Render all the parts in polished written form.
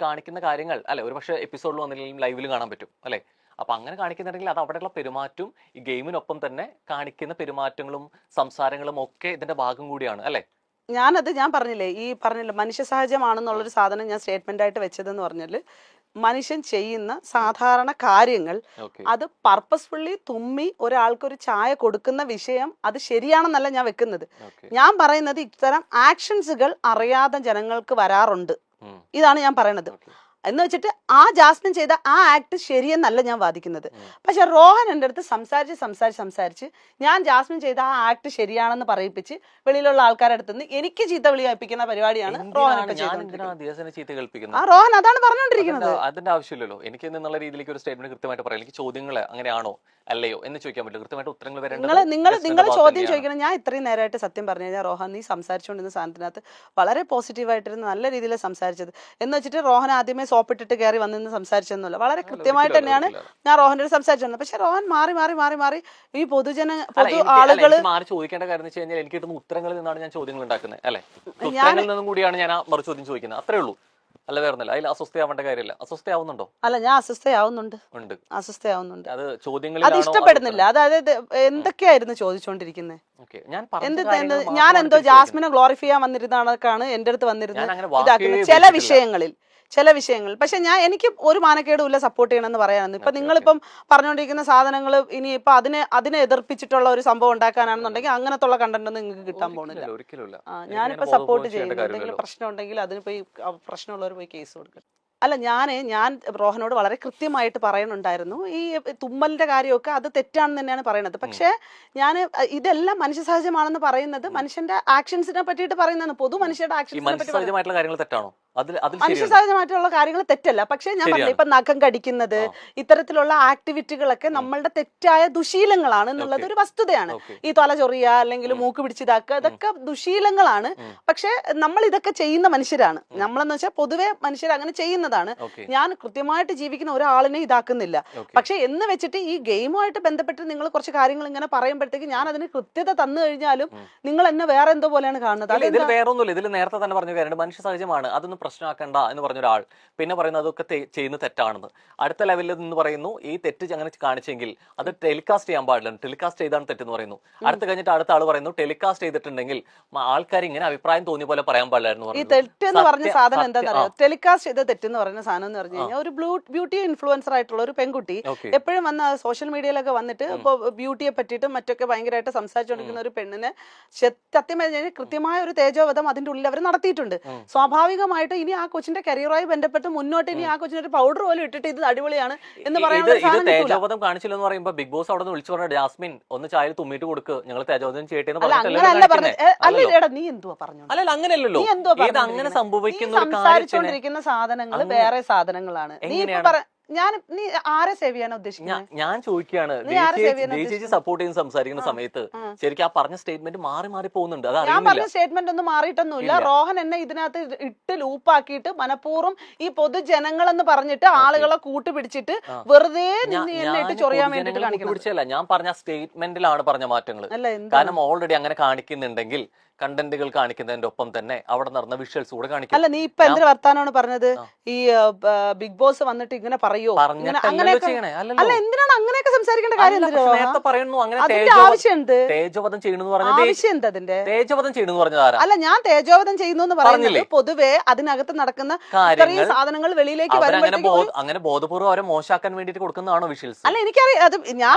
കാണിക്കുന്ന കാര്യങ്ങൾ അല്ലെ ഒരുപക്ഷെ എപ്പിസോഡിൽ വന്നില്ലെങ്കിൽ ലൈവിൽ കാണാൻ പറ്റും അല്ലെ. അപ്പൊ അങ്ങനെ കാണിക്കുന്നുണ്ടെങ്കിൽ അത് അവിടെയുള്ള പെരുമാറ്റവും ഈ ഗെയിമിനൊപ്പം തന്നെ കാണിക്കുന്ന പെരുമാറ്റങ്ങളും സംസാരങ്ങളും ഒക്കെ ഇതിന്റെ ഭാഗം കൂടിയാണ് അല്ലെ. ഞാൻ പറഞ്ഞില്ലേ മനുഷ്യ സഹജമാണെന്നുള്ളൊരു സാധനം ഞാൻ സ്റ്റേറ്റ്മെന്റ് ആയിട്ട് വെച്ചതെന്ന് പറഞ്ഞാല് മനുഷ്യൻ ചെയ്യുന്ന സാധാരണ കാര്യങ്ങൾ അത് പർപ്പസ്ഫുള്ളി തുമ്മി ഒരാൾക്കൊരു ചായ കൊടുക്കുന്ന വിഷയം അത് ശരിയാണെന്നല്ല ഞാൻ വെക്കുന്നത്. ഞാൻ പറയുന്നത് ഇത്തരം ആക്ഷൻസുകൾ അറിയാതെ ജനങ്ങൾക്ക് വരാറുണ്ട്, ഇതാണ് ഞാൻ പറയുന്നത്. എന്ന് വെച്ചിട്ട് ആ ജാസ്മിൻ ചെയ്ത ആ ആക്ട് ശരിയെന്നല്ല ഞാൻ വാദിക്കുന്നത്. പക്ഷെ റോഹൻ എൻ്റെ അടുത്ത് സംസാരിച്ച് ഞാൻ ജാസ്മിൻ ചെയ്ത ആ ആക്ട് ശരിയാണെന്ന് പറയിപ്പിച്ച് വെളിയിലുള്ള ആൾക്കാരുടെ അടുത്ത് നിന്ന് എനിക്ക് ചീത്ത വിളി അയപ്പിക്കുന്ന പരിപാടിയാണ് റോഹൻ റോഹൻ അതാണ് പറഞ്ഞുകൊണ്ടിരിക്കുന്നത്. അതിന്റെ ആവശ്യമില്ലല്ലോ എനിക്ക് എന്നുള്ള രീതിയിലേക്ക് ഒരു സ്റ്റേറ്റ്മെന്റ് കൃത്യമായിട്ട് പറയാം. എനിക്ക് ചോദ്യങ്ങൾ അങ്ങനെയാണോ അല്ലയോ എന്ന് ചോദിക്കാൻ പറ്റില്ല, കൃത്യമായിട്ട് ഉത്തരങ്ങൾ വരേണ്ടത് നിങ്ങൾ ചോദ്യം ചോദിക്കണം. ഞാൻ ഇത്രയും നേരമായിട്ട് സത്യം പറഞ്ഞു കഴിഞ്ഞാൽ റോഹൻ നീ സംസാരിച്ചുകൊണ്ടിരുന്ന സാധനത്തിനകത്ത് വളരെ പോസിറ്റീവായിട്ടിരുന്ന് നല്ല രീതിയിൽ സംസാരിച്ചത്. എന്ന് വെച്ചിട്ട് റോഹൻ ആദ്യമേ സോപ്പിട്ടിട്ട് കയറി വന്നിന്ന് സംസാരിച്ചെന്നല്ല, വളരെ കൃത്യമായിട്ട് തന്നെയാണ് ഞാൻ റോഹന്റെ സംസാരിച്ചത്. പക്ഷെ റോഹൻ മാറി ഈ പൊതു ആളുകള് ചോദിക്കേണ്ട കാര്യം വെച്ച് കഴിഞ്ഞാൽ എനിക്ക് കിട്ടുന്ന ഉത്തരങ്ങളിൽ നിന്നാണ് ഞാൻ ചോദ്യങ്ങൾ ഉണ്ടാക്കുന്നത് അല്ലെ. ഉത്തരങ്ങളിൽ നിന്നും കൂടിയാണ് ഞാൻ ആ മറു ചോദ്യം ചോദിക്കുന്നത്, അത്രേ ഉള്ളൂ. അല്ല വേറൊന്നല്ല, അതിൽ അസ്വസ്ഥയാവേണ്ട കാര്യമില്ല. അസ്വസ്ഥയാവുന്നുണ്ടോ? അല്ല ഞാൻ അസ്വസ്ഥയാവുന്നുണ്ട്. അത് ചോദ്യങ്ങളിൽ അത് ഇഷ്ടപ്പെടുന്നില്ല. അതായത് എന്തൊക്കെയായിരുന്നു ചോദിച്ചോണ്ടിരിക്കുന്നത്? ഞാൻ എന്തോ ജാസ്മിനെ ഗ്ലോറിഫൈ ചെയ്യാൻ വന്നിരുന്നതാണ് എന്റെ അടുത്ത് വന്നിരുന്നത് ഇതാക്കുന്നത് ചില വിഷയങ്ങൾ. പക്ഷെ എനിക്ക് ഒരു മാനക്കേടും ഇല്ല സപ്പോർട്ട് ചെയ്യണമെന്ന് പറയാനാണ്. ഇപ്പൊ നിങ്ങളിപ്പം പറഞ്ഞുകൊണ്ടിരിക്കുന്ന സാധനങ്ങൾ ഇനി ഇപ്പൊ അതിനെ എതിർപ്പിച്ചിട്ടുള്ള ഒരു സംഭവം ഉണ്ടാക്കാനാണെന്നുണ്ടെങ്കിൽ അങ്ങനത്തുള്ള കണ്ടന്റ് ഒന്നും നിങ്ങൾക്ക് കിട്ടാൻ പോകുന്നില്ല. ഞാനിപ്പോ സപ്പോർട്ട് ചെയ്യുന്നു. എന്തെങ്കിലും പ്രശ്നം ഉണ്ടെങ്കിൽ അതിന് പോയി പ്രശ്നമുള്ളവർ പോയി കേസ് കൊടുക്കണം. അല്ല ഞാൻ റോഹനോട് വളരെ കൃത്യമായിട്ട് പറയുന്നുണ്ടായിരുന്നു ഈ തുമ്മലിന്റെ കാര്യമൊക്കെ അത് തെറ്റാണെന്ന് തന്നെയാണ് പറയുന്നത്. പക്ഷെ ഞാൻ ഇതെല്ലാം മനുഷ്യ സഹജമാണെന്ന് പറയുന്നത് മനുഷ്യന്റെ ആക്ഷൻസിനെ പറ്റിയിട്ട് പറയുന്നതാണ്. പൊതു മനുഷ്യരുടെ ആക്ഷൻസിനെ പറ്റി മനുഷ്യ സഹജമായിട്ടുള്ള കാര്യങ്ങൾ തെറ്റല്ല. പക്ഷെ ഞാൻ പറഞ്ഞില്ല, ഇപ്പൊ നഖം കടിക്കുന്നത് ഇത്തരത്തിലുള്ള ആക്ടിവിറ്റികളൊക്കെ നമ്മളുടെ തെറ്റായ ദുശീലങ്ങളാണ് എന്നുള്ളത് ഒരു വസ്തുതയാണ്. ഈ തല ചൊറിയ അല്ലെങ്കിൽ മൂക്ക് പിടിച്ചിതാക്കുക ഇതൊക്കെ ദുശീലങ്ങളാണ്. പക്ഷെ നമ്മൾ ഇതൊക്കെ ചെയ്യുന്ന മനുഷ്യരാണ്. നമ്മളെന്ന് വെച്ചാൽ പൊതുവെ മനുഷ്യർ അങ്ങനെ ചെയ്യുന്നതാണ്. ഞാൻ കൃത്യമായിട്ട് ജീവിക്കുന്ന ഒരാളിനെ ഇതാക്കുന്നില്ല. പക്ഷെ എന്ന് വെച്ചിട്ട് ഈ ഗെയിമുമായിട്ട് ബന്ധപ്പെട്ട് നിങ്ങൾ കുറച്ച് കാര്യങ്ങൾ ഇങ്ങനെ പറയുമ്പോഴത്തേക്ക് ഞാൻ അതിന് കൃത്യത തന്നു കഴിഞ്ഞാലും നിങ്ങൾ എന്നെ വേറെ എന്തോ പോലെയാണ് കാണുന്നത്. ഇതിൽ വേറെ ഒന്നുമില്ല. ഇതിൽ നേരത്തെ തന്നെ പറഞ്ഞ കാര്യം മനുഷ്യ സഹജമാണ്, അതൊന്നും പ്രശ്നമാക്കണ്ട എന്ന് പറഞ്ഞ ഒരാൾ പിന്നെ പറയുന്നത് അതൊക്കെ ചെയ്യുന്നത് തെറ്റാണെന്ന്. അടുത്ത ലെവലിൽ നിന്ന് പറയുന്നു ഈ തെറ്റ് അങ്ങനെ കാണിച്ചെങ്കിൽ അത് ടെലികാസ്റ്റ് ചെയ്യാൻ പാടില്ല, ടെലികാസ്റ്റ് ചെയ്താണ് തെറ്റെന്ന് പറയുന്നു. അടുത്ത് കഴിഞ്ഞിട്ട് അടുത്ത ആൾ പറയുന്നു ടെലികാസ്റ്റ് ചെയ്തിട്ടുണ്ടെങ്കിൽ ആൾക്കാർ ഇങ്ങനെ അഭിപ്രായം തോന്നിയ പോലെ പറയാൻ പാടില്ലായിരുന്നു. ഈ തെറ്റെന്ന് പറഞ്ഞ സാധനം എന്താണെന്ന് അറിയാം? ടെലികാസ്റ്റ് ചെയ്ത തെറ്റെന്ന് പറയുന്ന സാധനം എന്ന് പറഞ്ഞു കഴിഞ്ഞാൽ ഒരു ബ്യൂട്ടി ഇൻഫ്ലുവൻസർ ആയിട്ടുള്ള ഒരു പെൺകുട്ടി എപ്പോഴും വന്ന സോഷ്യൽ മീഡിയയിലൊക്കെ വന്നിട്ട് ഇപ്പൊ ബ്യൂട്ടിയെ പറ്റിയിട്ടും മറ്റൊക്കെ ഭയങ്കരമായിട്ട് സംസാരിച്ചുകൊണ്ടിരിക്കുന്ന ഒരു പെണ്ണിന് സത്യം പറഞ്ഞാൽ കൃത്യമായ ഒരു തേജോവധം അതിന്റെ ഉള്ളിൽ അവർ നടത്തിയിട്ടുണ്ട്. സ്വാഭാവികമായിട്ട് ഇനി ആ കൊച്ചിന്റെ കരിയറുമായി ബന്ധപ്പെട്ട് മുന്നോട്ട് ഇനി ആ കൊച്ചിന് ഒരു പൗഡർ പോലും ഇട്ടിട്ട് ഇത് അടിപൊളിയാണ് എന്ന് പറയാൻ തേജോവധം കാണിച്ചില്ലെന്ന് പറയുമ്പോൾ ബിഗ് ബോസ് അവിടെ നിന്ന് വിളിച്ചു പറഞ്ഞ ജാസ്മിൻ ഒന്ന് ചായയിൽ തുമ്മിട്ട് കൊടുക്ക്, ഞങ്ങൾ തേജോവധം ചെയ്യട്ടെ. നീ എന്തുവാ പറഞ്ഞു? അല്ല അങ്ങനെയല്ലോ, അങ്ങനെ സംസാരിച്ചുകൊണ്ടിരിക്കുന്ന സാധനങ്ങൾ വേറെ സാധനങ്ങളാണ്. നീ ആരെ സേവ് ചെയ്യാൻ ഉദ്ദേശിക്കുന്നത്? ഞാൻ ചോദിക്കുകയാണ്, സപ്പോർട്ട് ചെയ്യുന്ന സംസാരിക്കുന്ന സമയത്ത് ശരിക്കും ആ പറഞ്ഞ സ്റ്റേറ്റ്മെന്റ് മാറി പോകുന്നുണ്ട്. ഞാൻ പറഞ്ഞ സ്റ്റേറ്റ്മെന്റ് ഒന്നും മാറിയിട്ടൊന്നുമില്ല. റോഹൻ എന്നെ ഇതിനകത്ത് ഇട്ട് ലൂപ്പാക്കിയിട്ട് മനഃപൂർവ്വം ഈ പൊതുജനങ്ങൾ എന്ന് പറഞ്ഞിട്ട് ആളുകളെ കൂട്ടുപിടിച്ചിട്ട് വെറുതെ ഇട്ട് ചൊറിയാൻ വേണ്ടിട്ട് കാണിക്കണം. ഞാൻ പറഞ്ഞ സ്റ്റേറ്റ്മെന്റിലാണ് പറഞ്ഞ മാറ്റങ്ങൾ. കാരണം ഓൾറെഡി അങ്ങനെ കാണിക്കുന്നുണ്ടെങ്കിൽ കണ്ടന്റുകൾ കാണിക്കുന്നതിന്റെ ഒപ്പം തന്നെ അവിടെ നടന്ന വിഷ്വൽസ് കൂടെ കാണിക്കും. അല്ല നീ ഇപ്പൊ എന്തൊരു വർത്താനമാണ് പറഞ്ഞത്? ഈ ബിഗ് ബോസ് വന്നിട്ട് ഇങ്ങനെ പറയോ? അല്ല എന്തിനാണ് അങ്ങനെയൊക്കെ സംസാരിക്കേണ്ട കാര്യം? ആവശ്യമുണ്ട് തേജോവധം ചെയ്യണമെന്ന് പറഞ്ഞത്. അല്ല ഞാൻ തേജോവധം ചെയ്യുന്നു എന്ന് പറയുന്നത് പൊതുവെ അതിനകത്ത് നടക്കുന്ന ഇത്രയും സാധനങ്ങൾ വെളിയിലേക്ക് അങ്ങനെ ബോധപൂർവ്വം അവരെ മോശമാക്കാൻ വേണ്ടിട്ട് കൊടുക്കുന്നതാണോ വിഷ്വൽസ്? അല്ല എനിക്കറിയാം. അത്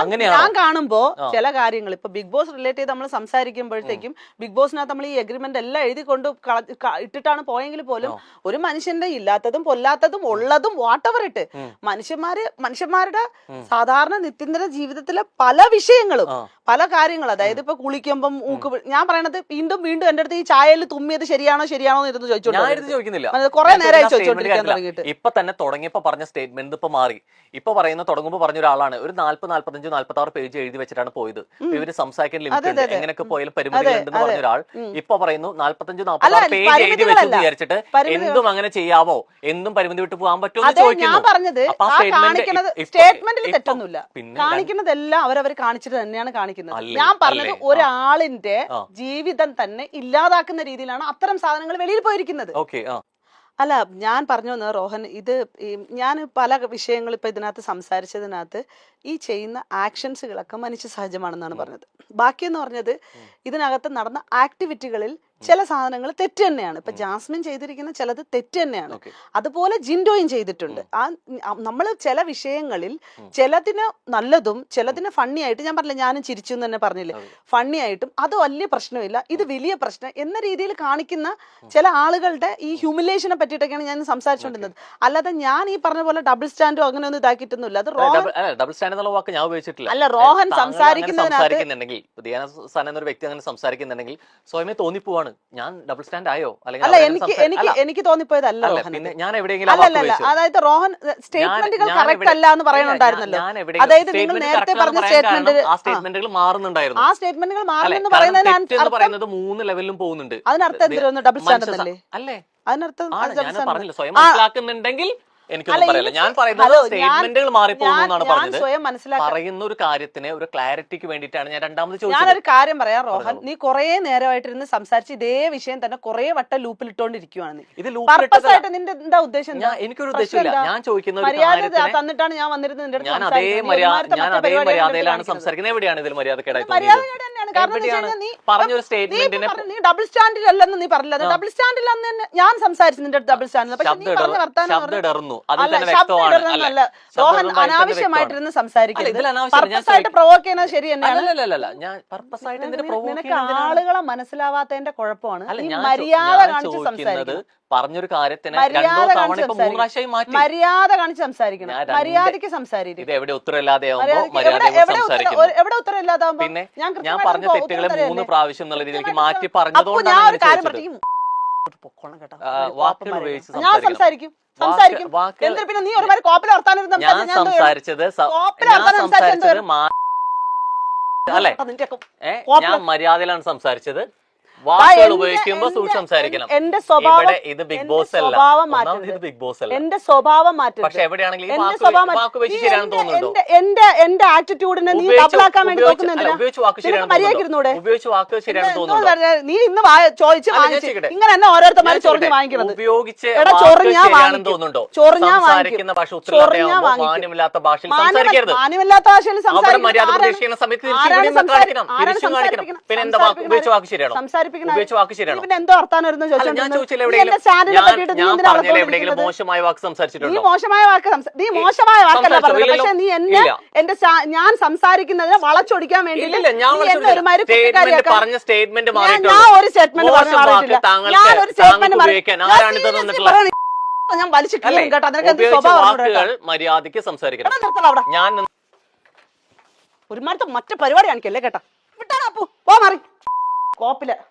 ഞാൻ കാണുമ്പോ ചില കാര്യങ്ങൾ ഇപ്പൊ ബിഗ് ബോസ് റിലേറ്റ് ചെയ്ത് നമ്മൾ സംസാരിക്കുമ്പോഴത്തേക്കും ബിഗ് ബോസിനകത്ത് നമ്മൾ ഈ എഗ്രിമെന്റ് എല്ലാം എഴുതി കൊണ്ട് ഇട്ടിട്ടാണ് പോയെങ്കിൽ പോലും ഒരു മനുഷ്യന്റെ ഇല്ലാത്തതും പൊല്ലാത്തതും ഉള്ളതും വാട്ടെവർ ഇട്ട് മനുഷ്യന്മാരുടെ സാധാരണ നിത്യന്തര ജീവിതത്തിലെ പല വിഷയങ്ങളും പല കാര്യങ്ങളും, അതായത് ഇപ്പൊ കുളിക്കുമ്പം ഞാൻ പറയണത് വീണ്ടും എന്റെ അടുത്ത് ഈ ചായയിൽ തുമ്മിയത് ശരിയാണോ എന്ന് ഇരുന്ന് ചോദിച്ചോണ്ടിരിക്കുന്നില്ല. കുറെ നേരമായി ചോദിച്ചോണ്ടിരിക്കാൻ തുടങ്ങിയിട്ട്. ഇപ്പൊ തന്നെ തുടങ്ങിയപ്പോ പറഞ്ഞ സ്റ്റേറ്റ്മെന്റ് ഇപ്പൊ മാറി. ഇപ്പൊ പറയുന്ന തുടങ്ങുമ്പോ പറഞ്ഞ ഒരാളാണ് ഒരു 45 പേജ് എഴുതി വെച്ചിട്ടാണ് പോയത്. ഇവര് സംസാരിക്കാൻ ലിമിറ്റ് ഉണ്ട്, എങ്ങനെയൊക്കെ പോയാലും പരിമിതികളുണ്ടെന്ന് പറഞ്ഞ ഒരാൾ ഇപ്പൊ പറയുന്നു 45-46 പേജ് എഴുതി വെച്ചെന്ന് വിചാരിച്ചിട്ട് എന്തും അങ്ങനെ ചെയ്യാവോ, എന്തും പരിമിതി വിട്ട് പോകാൻ പറ്റുമോ എന്ന് ചോദിക്കുന്നു. സ്റ്റേറ്റ്മെന്റിൽ തെറ്റൊന്നുമില്ല, കാണിക്കുന്നതെല്ലാം അവരവർ കാണിച്ചിട്ട് തന്നെയാണ് കാണിക്കുന്നത്. ഞാൻ പറഞ്ഞത് ഒരാളിന്റെ ജീവിതം തന്നെ ഇല്ലാതാക്കുന്ന രീതിയിലാണ് അത്തരം സാധനങ്ങൾ വെളിയിൽ പോയിരിക്കുന്നത്. അല്ല ഞാൻ പറഞ്ഞു വന്നത് റോഹൻ, ഇത് ഞാൻ പല വിഷയങ്ങൾ ഇപ്പൊ ഇതിനകത്ത് സംസാരിച്ചതിനകത്ത് ഈ ചെയ്യുന്ന ആക്ഷൻസുകളൊക്കെ മനുഷ്യ സഹജമാണെന്നാണ് പറഞ്ഞത്. ബാക്കിയെന്ന് പറഞ്ഞത് ഇതിനകത്ത് നടന്ന ആക്ടിവിറ്റികളിൽ ചില സാധനങ്ങൾ തെറ്റ് തന്നെയാണ്. ഇപ്പൊ ജാസ്മിൻ ചെയ്തിരിക്കുന്ന ചിലത് തെറ്റ് തന്നെയാണ്. അതുപോലെ ജിൻഡോയും ചെയ്തിട്ടുണ്ട്. നമ്മൾ ചില വിഷയങ്ങളിൽ ചിലതിന് നല്ലതും ചിലതിന് ഫണ്ണി ആയിട്ട്, ഞാൻ പറഞ്ഞില്ല ഞാനും ചിരിച്ചു എന്ന് തന്നെ പറഞ്ഞില്ലേ, ഫണ്ണി ആയിട്ടും അത് വലിയ പ്രശ്നമില്ല, ഇത് വലിയ പ്രശ്നം എന്ന രീതിയിൽ കാണിക്കുന്ന ചില ആളുകളുടെ ഈ ഹ്യൂമിലേഷനെ പറ്റിയിട്ടൊക്കെയാണ് ഞാൻ സംസാരിച്ചുകൊണ്ടിരുന്നത്. അല്ലാതെ ഞാൻ ഈ പറഞ്ഞ പോലെ ഡബിൾ സ്റ്റാൻഡോ അങ്ങനെ ഒന്നും ഇതാക്കിയിട്ടൊന്നുമില്ല. അത് ഡബിൾ സ്റ്റാൻഡ് എന്നുള്ള വാക്ക് ഞാൻ ഉപയോഗിച്ചിട്ടില്ല. അല്ല, റോഹൻ സംസാരിക്കുന്നുണ്ടെങ്കിൽ, ദിയാന സന എന്നൊരു വ്യക്തി അങ്ങനെ സംസാരിക്കുന്നുണ്ടെങ്കിൽ സ്വയമേ തോന്നിപ്പോവാണ് ഞാൻ ഡബിൾ സ്റ്റാൻഡ് ആയോ, അല്ല എനിക്ക് തോന്നിപ്പോയതല്ല. പിന്നെ ഞാൻ എവിടെയെങ്കിലും അതായത് റോഹൻ സ്റ്റേറ്റ്മെന്റുകൾ കറക്റ്റ് അല്ല എന്ന് പറയുന്നുണ്ടായിരുന്നല്ലോ. അതായത് നിങ്ങൾ നേരത്തെ പറഞ്ഞ സ്റ്റേറ്റ്മെന്റുകൾ മാറുന്നുണ്ടായിരുന്നു. ആ സ്റ്റേറ്റ്മെന്റുകൾ മാറുന്നെന്ന് പറയുന്നത് 3 ലെവലിലും പോകുന്നുണ്ട്. അതിനർത്ഥം എന്തിനു ഡബിൾ സ്റ്റാൻഡ് അല്ലേ? അല്ലേ, അതിനർത്ഥം ഞാൻ പറഞ്ഞില്ല സ്വയം മനസ്സിലാക്കുന്നുണ്ടെങ്കിൽ എനിക്കൊന്നും പറയില്ല. ഞാൻ പറയുന്നത് സ്റ്റേറ്റ്മെന്റുകൾ മാറിപ്പോകുന്നു എന്നാണ് പറഞ്ഞത്. പറയുന്ന ഒരു കാര്യത്തിന് ഒരു ക്ലാരിറ്റിക്ക് വേണ്ടിയിട്ടാണ് ഞാൻ രണ്ടാമത് ചോദിച്ചത്. ഞാനൊരു കാര്യം പറയാം റോഹൻ, നീ കുറെ നേരമായിട്ടിരുന്ന് സംസാരിച്ച് ഇതേ വിഷയം തന്നെ കുറെ വട്ടം ലൂപ്പിൽ ഇട്ടോണ്ടിരിക്കുവാണ്. ഇത് പർപ്പസായിട്ട് നിന്റെ എന്താ ഉദ്ദേശം? എനിക്കൊരു ഉദ്ദേശമില്ല. ഞാൻ ചോദിക്കുന്ന മര്യാദ തന്നിട്ടാണ് ഞാൻ വന്നിരുന്നത്. ഞാൻ അതേ മര്യാദയിലാണ് സംസാരിക്കുന്നത്. എവിടെയാണ് ഇതിൽ മര്യാദക്കേടായി പറഞ്ഞൊരു സ്റ്റേറ്റ്മെന്റിന് നീ ഡബിൾ സ്റ്റാൻഡിലല്ലെന്ന് നീ പറഞ്ഞില്ല. ഡബിൾ സ്റ്റാൻഡിലെന്ന് തന്നെ ഞാൻ സംസാരിച്ചു നിന്റെ ഡബിൾ സ്റ്റാൻഡിൽ. പക്ഷെ നീ പറഞ്ഞ വർത്താനം റോഹൻ അനാവശ്യമായിട്ടിരുന്ന് സംസാരിക്കരുത്. പർപ്പസായിട്ട് പ്രൊവോക്ക് ചെയ്യുന്നത് ശരി തന്നെയാണ്. നിനക്ക് ആളുകളെ മനസ്സിലാവാത്തതിന്റെ കുഴപ്പമാണ്. മര്യാദ കാണിച്ച് സംസാരിക്കുന്നത്. പറഞ്ഞൊരു കാര്യത്തിന് മര്യാദ കാണിച്ച് സംസാരിക്കണം. മര്യാദയ്ക്ക് സംസാരിക്കും. എവിടെ ഉത്തരവില്ലാതെയാവുമ്പോ എവിടെ ഉത്തരവില്ലാതാവുമ്പോ പിന്നെ ഞാൻ പറഞ്ഞ തെറ്റുകളെ 3 പ്രാവശ്യം എന്നുള്ള രീതിയിലേക്ക് മാറ്റി പറഞ്ഞതുകൊണ്ടാണ് വാക്കുകൾ ഉപയോഗിച്ച് ഞാൻ സംസാരിക്കും. പിന്നെ നീ ഒരുപാട് കോപ്പിൽ വർത്താനം ഞാൻ സംസാരിച്ചത് അല്ലെ, ഞാൻ മര്യാദയിലാണ് സംസാരിച്ചത്. വാക്കുകൾ ഉപയോഗിക്കുമ്പോ സൂക്ഷിച്ച് സംസാരിക്കണം. എന്റെ സ്വഭാവം ഇത് ബിഗ് ബോസ് അല്ല, ഇത് ബിഗ് ബോസ് അല്ല. എന്റെ സ്വഭാവം മാറ്റും. പക്ഷെ എവിടെയാണെങ്കിലും വാക്ക് ഉപയോഗിച്ച് ശരിയാണെന്ന് തോന്നുന്നുണ്ടോ? എന്റെ ആറ്റിറ്റ്യൂഡിനെ നീ ഡബിളാക്കാൻ വേണ്ടി നോക്കുന്നുണ്ടോ? ഉപയോഗിച്ച് വാക്ക് ശരിയാണെന്ന് ഉപയോഗിച്ച് വാക്ക് ശരിയാണെന്ന് തോന്നുന്നുണ്ടോ? നീ ഇന്ന് ചോദിച്ച് വാങ്ങിച്ചിട്ട് ഇങ്ങനെ തന്നെ ഓരോരുത്തന്മാർ ചൊറിഞ്ഞ് വാങ്ങിക്കുന്നത്. ഉപയോഗിച്ച് ശരിയാണെന്ന് തോന്നുന്നുണ്ടോ? സംസാരിക്കുന്ന ഭാഷ ഉത്തരവില്ലാത്ത മാന്യമില്ലാത്ത ഭാഷയിൽ സംസാരിക്കരുത്. മാന്യമില്ലാത്ത ഭാഷയിൽ മര്യാദ പ്രതീക്ഷിക്കുന്ന സമയത്ത് കാണിക്കണം. പിന്നെ എന്താ ഉപയോഗിച്ച് വാക്ക് ശരിയാണോ? പിന്നെ എന്തോ വർത്താനം ഞാൻ ചോദിച്ചില്ല എവിടെയെങ്കിലും മോശമായ വാക്ക് സംസാരിച്ചിട്ടുണ്ടോ? നീ മോശമായ വാക്കല്ല പറഞ്ഞത്. പക്ഷെ നീ എന്നെ ഞാൻ സംസാരിക്കുന്നതിനെ വളച്ചൊടിക്കാൻ വേണ്ടി പറഞ്ഞ സ്റ്റേറ്റ്മെന്റ് ഞാൻ ഒരു സ്റ്റേറ്റ്മെന്റ് ഞാൻ വലിച്ചു കേട്ടോ. വാക്കുകൾ മര്യാദയ്ക്ക് സംസാരിക്കണം. ഞാൻ ഒരുമാരത്തെ മറ്റു പരിപാടി കാണിക്കല്ലേ കേട്ടാ. വിട്ടാ പോ മാറി കോപ്പില്.